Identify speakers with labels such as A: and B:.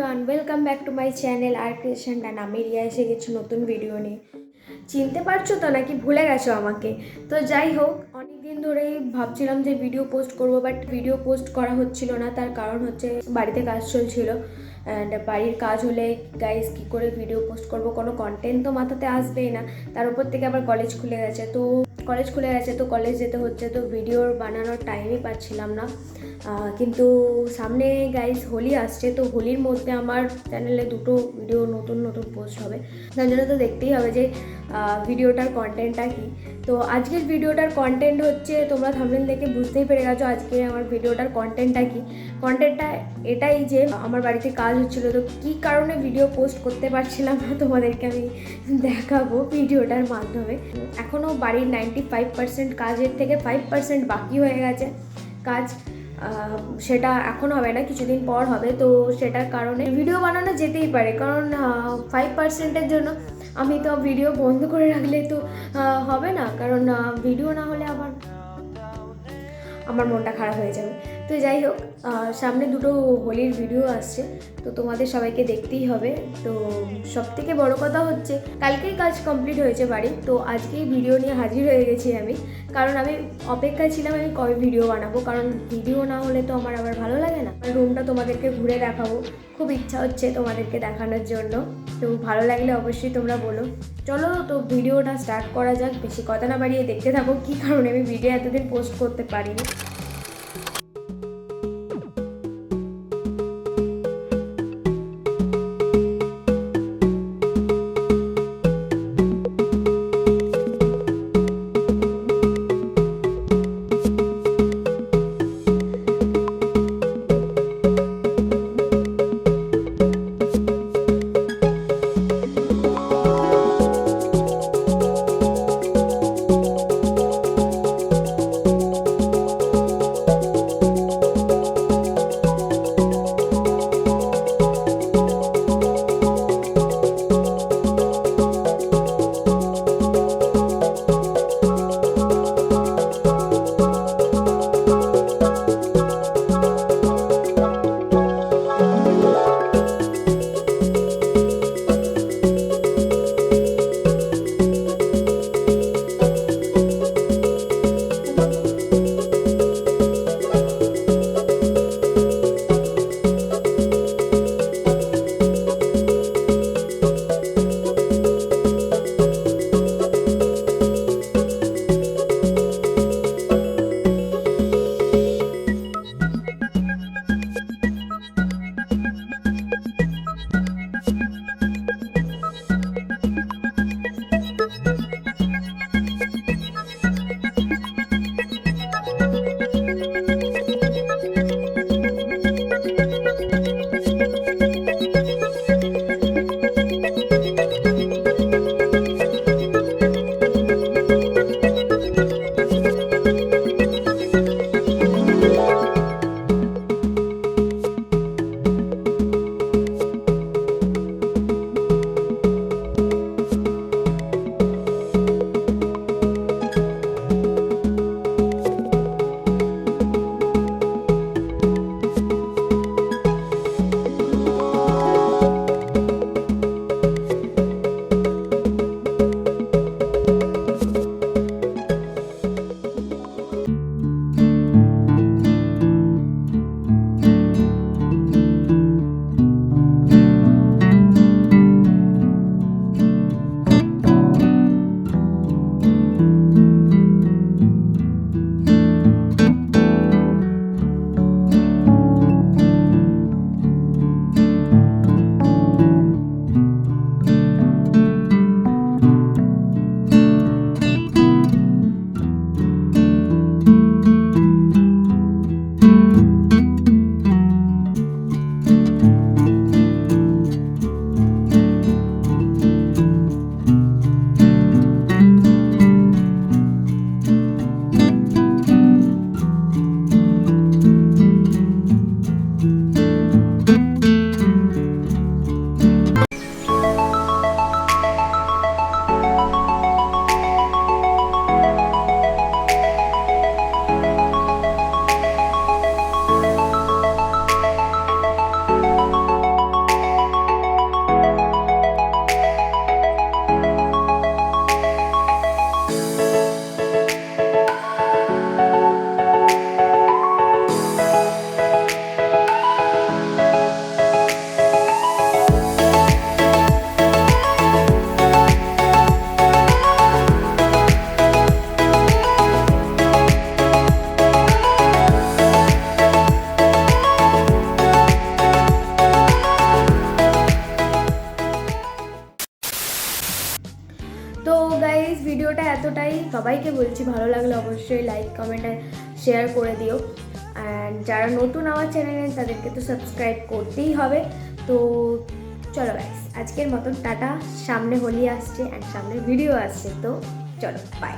A: Everyone, welcome back to my channel আর creation. And আমি রিয়া এসে গেছি নতুন ভিডিও নিয়ে। চিনতে পারছো তো নাকি ভুলে গেছো আমাকে? তো যাই হোক, অনেক দিন ধরেই ভাবছিলাম যে ভিডিও পোস্ট করব, বাট ভিডিও পোস্ট করা হচ্ছিল না। তার কারণ হচ্ছে বাড়িতে কাজ চলছিল, অ্যান্ড বাড়ির কাজ হলে গাইজ কী করে ভিডিও পোস্ট করব, কোনো কন্টেন্ট তো মাথাতে আসবেই না। তার উপর থেকে আবার কলেজ খুলে গেছে, তো কলেজ যেতে হচ্ছে, তো ভিডিওর বানানোর টাইমই পাচ্ছিলাম না। কিন্তু সামনে গাইজ হোলি আসছে, তো হোলির মধ্যে আমার চ্যানেলে দুটো ভিডিও নতুন পোস্ট হবে। তার জন্য তো দেখতেই হবে যে ভিডিওটার কন্টেন্টটা কী। তো আজকের ভিডিওটার কন্টেন্ট হচ্ছে, তোমরা থাম্বনেল দেখে বুঝতেই পেরে গেছো আজকে আমার ভিডিওটার কন্টেন্টটা কী। কন্টেন্টটা এটাই যে আমার বাড়িতে কাজ হচ্ছিলো, তো কী কারণে ভিডিও পোস্ট করতে পারছিলাম না তোমাদেরকে আমি দেখাবো ভিডিওটার মাধ্যমে। এখনও বাড়ির 95% কাজের থেকে 5% বাকি হয়ে গেছে কাজ। সেটা এখন হবে না, কিছুদিন পর হবে। তো সেটার কারণে ভিডিও বানানো যেতেই পারে, কারণ 5%-এর জন্য আমি তো ভিডিও বন্ধ করে রাখলে তো হবে না, কারণ ভিডিও না হলে আমার মনটা খারাপ হয়ে যাবে। তো যাই হোক, সামনে দুটো হোলির ভিডিও আসছে, তো তোমাদের সবাইকে দেখতেই হবে। তো সবথেকে বড় কথা হচ্ছে কালকেই কাজ কমপ্লিট হয়েছে বাড়ি, তো আজকেই ভিডিও নিয়ে হাজির হয়ে গেছি আমি। কারণ আমি অপেক্ষায় ছিলাম আমি কবে ভিডিও বানাবো, কারণ ভিডিও না হলে তো আমার আবার ভালো লাগে না। রুমটা তোমাদেরকে ঘুরে দেখাবো, খুব ইচ্ছা হচ্ছে তোমাদেরকে দেখানোর জন্য। তো ভালো লাগলে অবশ্যই তোমরা বলো। চলো তো ভিডিওটা স্টার্ট করা যাক, বেশি কথা না বাড়িয়ে দেখতে থাকো কী কারণে আমি ভিডিও এতদিন পোস্ট করতে পারিনি। সবাইকে বলছি ভালো লাগলে অবশ্যই লাইক কমেন্ট আর শেয়ার করে দিও। অ্যান্ড যারা নতুন আমার চ্যানেলে তাদেরকে তো সাবস্ক্রাইব করতেই হবে। তো চলো গাইস, আজকের মতন টাটা। সামনে হোলি আসছে অ্যান্ড সামনে ভিডিও আসছে, তো চলো বাই।